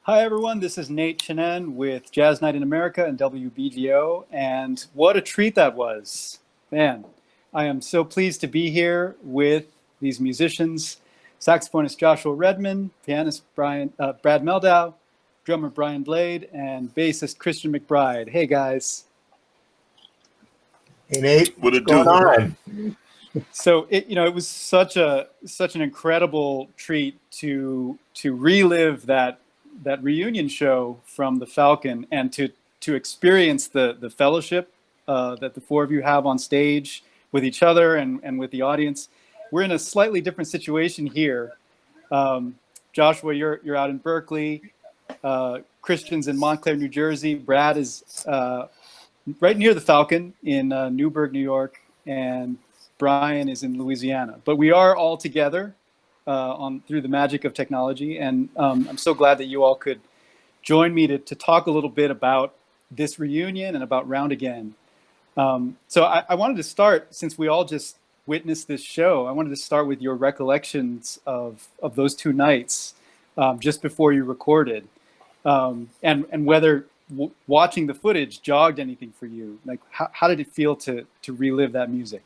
Hi, everyone. This is Nate Chinen with Jazz Night in America and WBGO. And what a treat that was. Man, I am so pleased to be here with these musicians, saxophonist Joshua Redman, pianist Brad Mehldau, drummer Brian Blade, and bassist Christian McBride. Hey, guys. Hey, Nate. What it What's going do? on? So it was such an incredible treat to relive that reunion show from the Falcon and to experience the fellowship that the four of you have on stage with each other and with the audience. We're in a slightly different situation here. Joshua, you're out in Berkeley. Christian's in Montclair, New Jersey. Brad is right near the Falcon in Newburgh, New York, and Brian is in Louisiana. But we are all together through the magic of technology, and I'm so glad that you all could join me to talk a little bit about this reunion and about RoundAgain. So I wanted to start, since we all just witnessed this show, I wanted to start with your recollections of those two nights just before you recorded, and whether watching the footage jogged anything for you. Like, how did it feel to relive that music?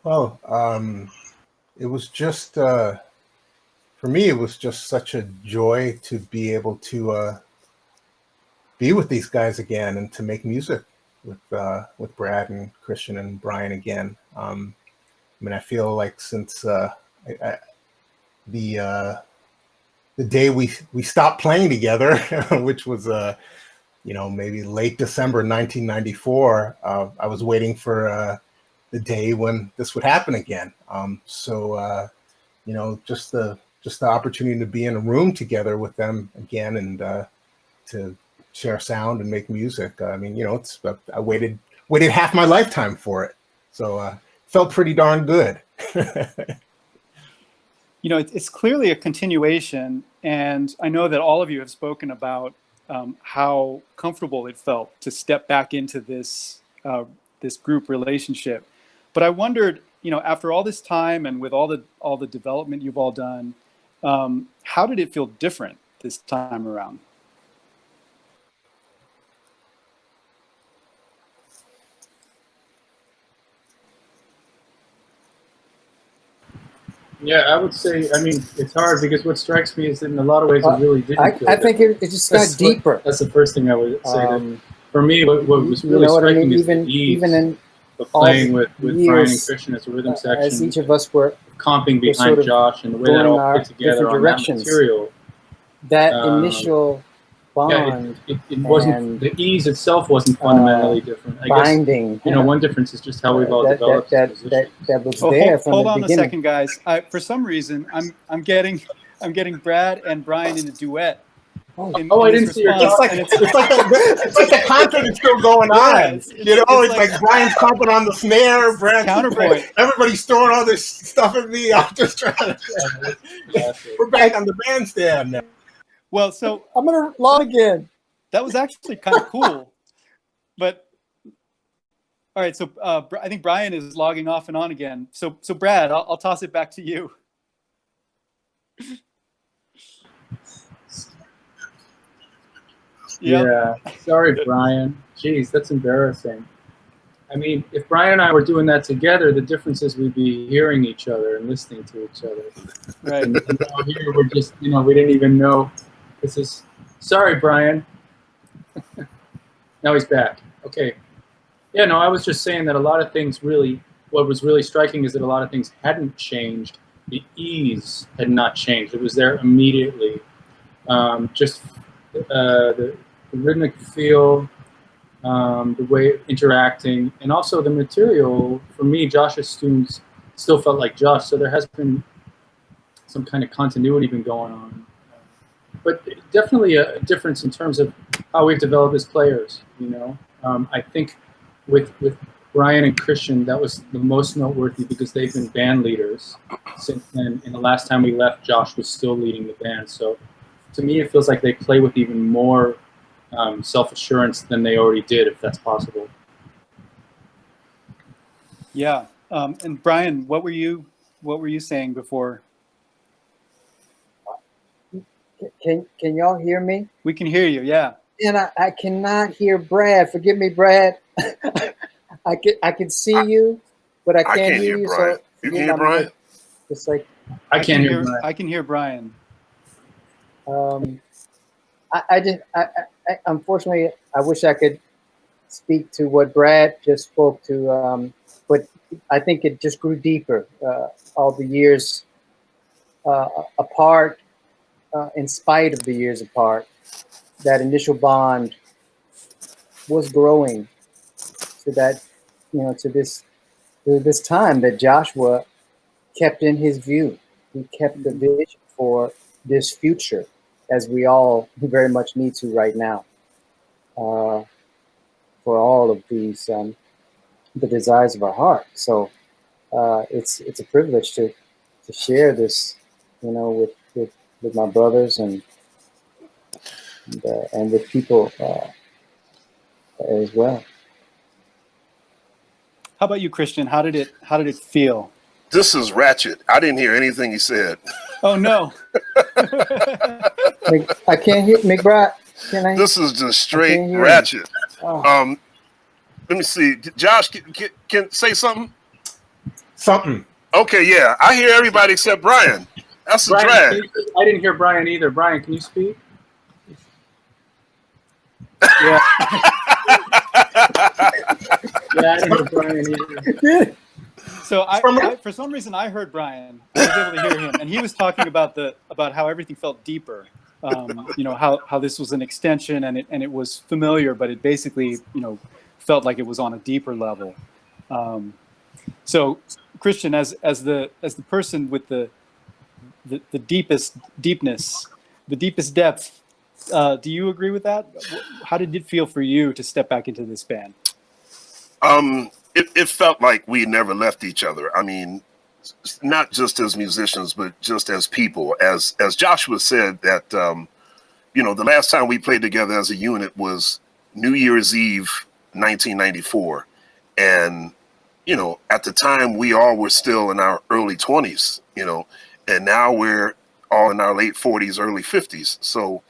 Well, it was just, for me, it was just such a joy to be able to be with these guys again and to make music with Brad and Christian and Brian again. I mean, I feel like since the day we stopped playing together, which was maybe late December 1994, I was waiting for the day when this would happen again. Just the opportunity to be in a room together with them again and to share sound and make music. I mean, I waited half my lifetime for it, so felt pretty darn good. It's clearly a continuation, and I know that all of you have spoken about how comfortable it felt to step back into this group relationship. But I wondered, after all this time and with all the development you've all done, how did it feel different this time around? Yeah, I would say, I mean, it's hard because what strikes me is that in a lot of ways it really didn't feel I think it just got deeper. That's the first thing I would say. That for me, what was really striking is the ease of playing with Brian and Christian as a rhythm section, as each of us were comping behind sort of Josh, and the way that all fit together on that material. That initial bond, it wasn't, the ease itself wasn't fundamentally different. I binding. guess, one difference is just how we've all developed that was there from the beginning. Hold on a second, guys. For some reason, I'm getting Brad and Brian in a duet. I didn't see your It's like the concert is still going on. It's like Brian's comping on the snare, Brad's counterpoint. Everybody's throwing all this stuff at me. I'm just trying to. We're back on the bandstand now. Well, so I'm gonna log again. That was actually kind of cool. But all right, so I think Brian is logging off and on again. So Brad, I'll toss it back to you. Yeah. Sorry, Brian. Jeez, that's embarrassing. I mean, if Brian and I were doing that together, the difference is we'd be hearing each other and listening to each other. Right. And here we're just, we didn't even know. This is, sorry, Brian. Now he's back. Okay. Yeah, no, I was just saying that a lot of things what was really striking is that a lot of things hadn't changed. The ease had not changed. It was there immediately. The rhythmic feel, the way interacting, and also the material. For me, Josh's tunes still felt like Josh, so there has been some kind of continuity been going on. But definitely a difference in terms of how we've developed as players. I think with Brian and Christian, that was the most noteworthy because they've been band leaders since then. And the last time we left, Josh was still leading the band. So to me, it feels like they play with even more self-assurance than they already did, if that's possible. Yeah. And Brian, what were you what were you saying before? Can y'all hear me? We can hear you. Yeah. And I cannot hear Brad. Forgive me, Brad. I can see you, but I can't hear you. Brian. So You can hear Brian? Just like I can't hear Brian. I can hear Brian. Unfortunately, I wish I could speak to what Brad just spoke to, but I think it just grew deeper. All the years apart, in spite of the years apart, that initial bond was growing to that, to this time that Joshua kept in his view. He kept the vision for this future, as we all very much need to right now, for all of these the desires of our heart. So it's a privilege to share this, with my brothers and with people as well. How about you, Christian? How did it feel? This is ratchet. I didn't hear anything he said. Oh no. I can't hear McBride. This is just straight ratchet. Oh. Let me see. Josh, can say something? Something. Okay, yeah. I hear everybody except Brian. That's a Brian, drag. I didn't hear Brian either. Brian, can you speak? Yeah. Yeah, I didn't hear Brian either. So I for some reason I heard Brian. I was able to hear him, and he was talking about how everything felt deeper. How this was an extension, and it was familiar, but it basically felt like it was on a deeper level. So Christian, as the person with the deepest deepness, the deepest depth, do you agree with that? How did it feel for you to step back into this band? It felt like we never left each other. I mean, not just as musicians, but just as people. As Joshua said, that the last time we played together as a unit was New Year's Eve, 1994, and at the time we all were still in our early 20s, and now we're all in our late 40s, early 50s. So,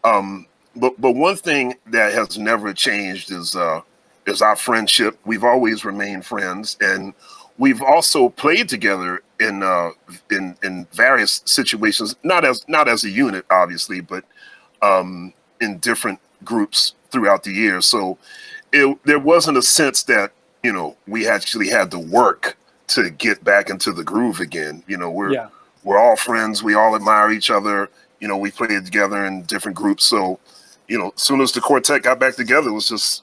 but one thing that has never changed is our friendship. We've always remained friends, and we've also played together in various situations, not as a unit, obviously, but in different groups throughout the years. So there wasn't a sense that we actually had to work to get back into the groove again. We're all friends. We all admire each other. We played together in different groups. So as soon as the quartet got back together, it was just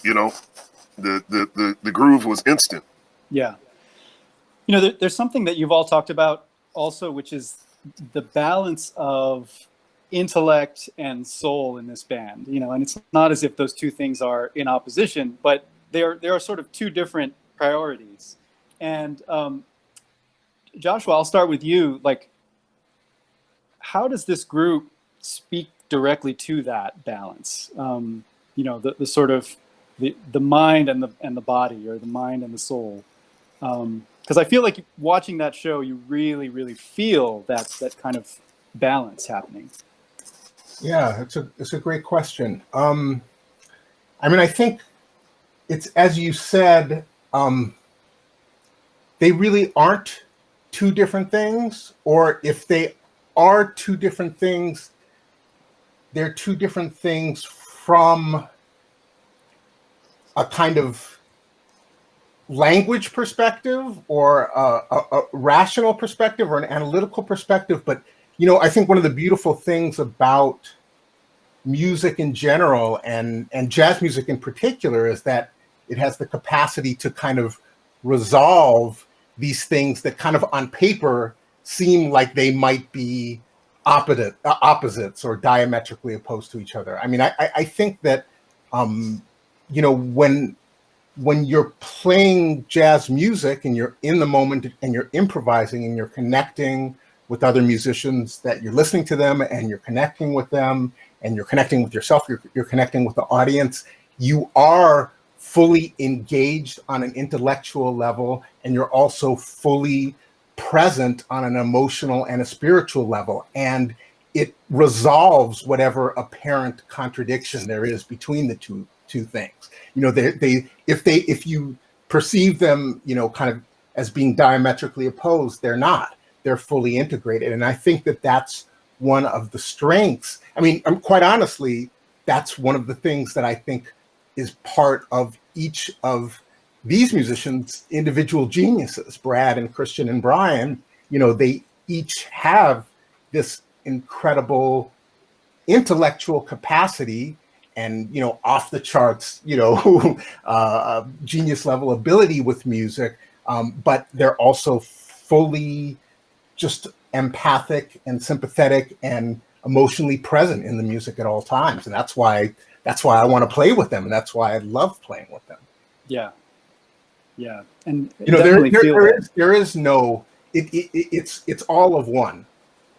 the groove was instant. Yeah. There's something that you've all talked about also, which is the balance of intellect and soul in this band, and it's not as if those two things are in opposition, but there are sort of two different priorities. And Joshua, I'll start with you. Like, how does this group speak directly to that balance? The sort of the mind and the body, or the mind and the soul. Because I feel like watching that show, you really, really feel that kind of balance happening. Yeah, it's a great question. I think it's, as you said, they really aren't two different things, or if they are two different things, they're two different things from a kind of language perspective, or a rational perspective, or an analytical perspective. But I think one of the beautiful things about music in general, and jazz music in particular, is that it has the capacity to kind of resolve these things that kind of on paper seem like they might be opposites or diametrically opposed to each other. I mean, I think that when you're playing jazz music and you're in the moment and you're improvising and you're connecting with other musicians, that you're listening to them and you're connecting with them and you're connecting with yourself, you're connecting with the audience, you are fully engaged on an intellectual level, and you're also fully present on an emotional and a spiritual level. And it resolves whatever apparent contradiction there is between the two things. You know, if you perceive them, you know, kind of as being diametrically opposed, they're not. They're fully integrated. And I think that that's one of the strengths. I mean, quite honestly, that's one of the things that I think is part of each of these musicians' individual geniuses. Brad and Christian and Brian, you know, they each have this incredible intellectual capacity and, you know, off the charts, you know, genius level ability with music, but they're also fully just empathic and sympathetic and emotionally present in the music at all times. And that's why I want to play with them, and that's why I love playing with them. Yeah, and you know, there is no, it's all of one.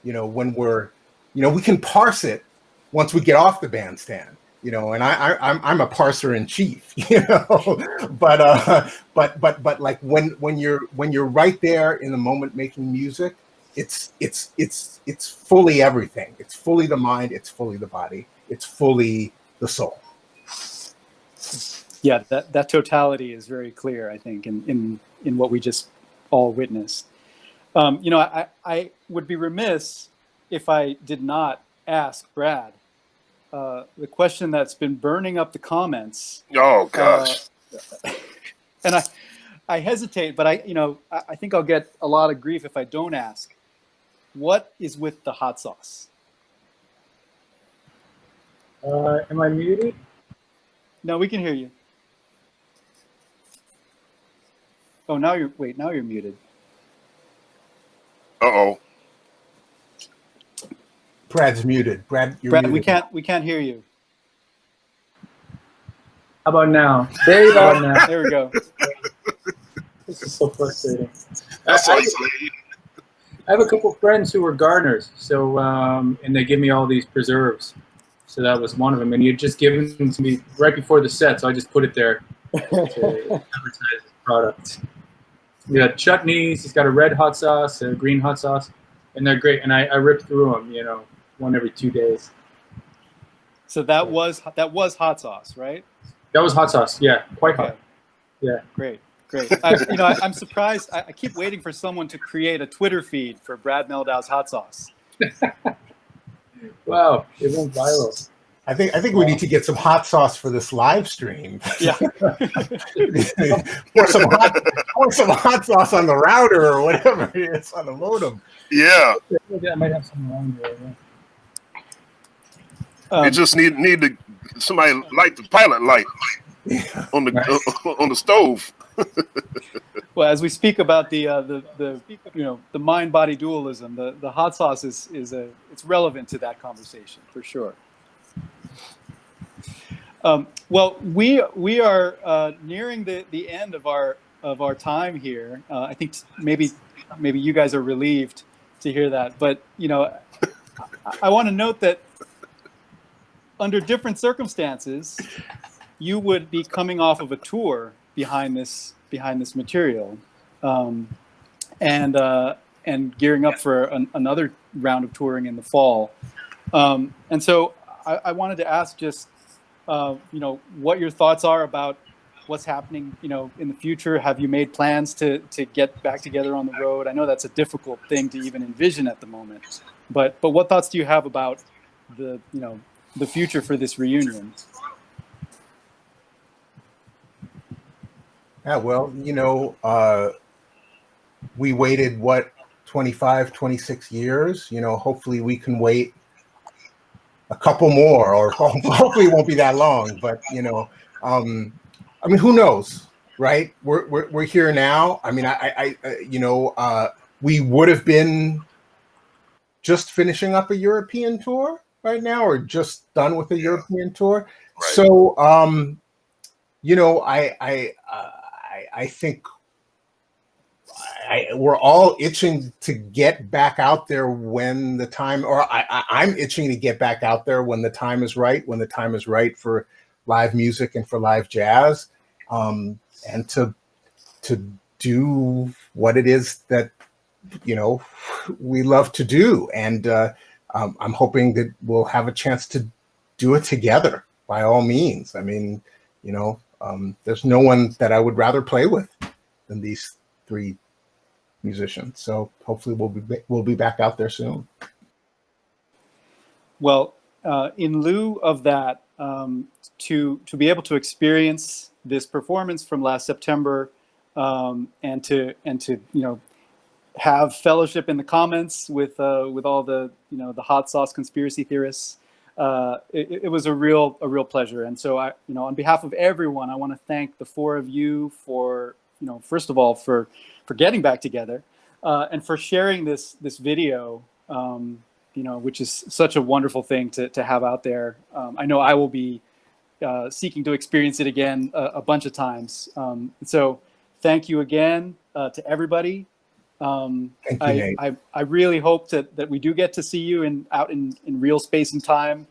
You know, when we're, you know, we can parse it once we get off the bandstand. You know, and I'm a parser in chief. You know, but like when you're right there in the moment making music, it's fully everything. It's fully the mind. It's fully the body. It's fully the soul. Yeah, that totality is very clear, I think, in what we just all witnessed. You know, I would be remiss if I did not ask Brad the question that's been burning up the comments. Oh gosh. And I hesitate, but I think I'll get a lot of grief if I don't ask. What is with the hot sauce? Am I muted? No, we can hear you. Oh, now you're muted. Uh-oh. Brad's muted. Brad, you're Brad, muted. we can't hear you. How about now? There you How go. about now? There we go. This is so frustrating. That's I isolating. have a couple friends who were gardeners, so and they give me all these preserves. So that was one of them, and he had just given them to me right before the set, so I just put it there to advertise his product. We got chutneys. He's got a red hot sauce, a green hot sauce, and they're great. And I ripped through them, you know, one every 2 days. So that was hot sauce, right? That was hot sauce, yeah, quite hot. Okay. Yeah. Great. I'm surprised. I keep waiting for someone to create a Twitter feed for Brad Mehldau's hot sauce. Wow, it went viral. I think we need to get some hot sauce for this live stream. Yeah. pour some hot sauce on the router or whatever it is on the modem. Yeah. I might have some around there. Yeah. You just need to somebody light the pilot light on the stove. Well, as we speak about the mind-body dualism, the hot sauce is it's relevant to that conversation for sure. Well, we are nearing the end of our time here. I think maybe you guys are relieved to hear that, but you know, I want to note that under different circumstances, you would be coming off of a tour behind this material, and gearing up for another round of touring in the fall. And so I wanted to ask just, what your thoughts are about what's happening, in the future. Have you made plans to get back together on the road? I know that's a difficult thing to even envision at the moment, but what thoughts do you have about the future for this reunion? Yeah, well, we waited, 25, 26 years? Hopefully we can wait a couple more, or hopefully it won't be that long, but, who knows, right? We're here now. I mean, we would have been just finishing up a European tour right now, or just done with a European tour. Right. So, I think we're all itching to get back out there when the time, or I'm itching to get back out there when the time is right, for live music and for live jazz. and to do what it is that we love to do. And I'm hoping that we'll have a chance to do it together. By all means. I mean, there's no one that I would rather play with than these three musicians. So hopefully we'll be back out there soon. Well, in lieu of that, to be able to experience this performance from last September, and to have fellowship in the comments with all the the hot sauce conspiracy theorists, it was a real pleasure. And so I on behalf of everyone, I want to thank the four of you for first of all for getting back together, and for sharing this video. Which is such a wonderful thing to have out there. I know I will be seeking to experience it again a bunch of times. So thank you again to everybody. Thank you, Nate. I really hope that we do get to see you out in real space and time,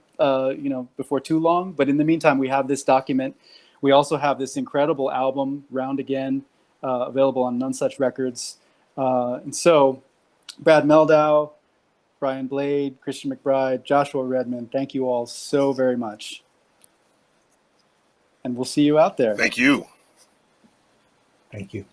before too long. But in the meantime, we have this document. We also have this incredible album, RoundAgain, available on None Such Records. And so Brad Mehldau, Brian Blade, Christian McBride, Joshua Redman, thank you all so very much. And we'll see you out there. Thank you. Thank you.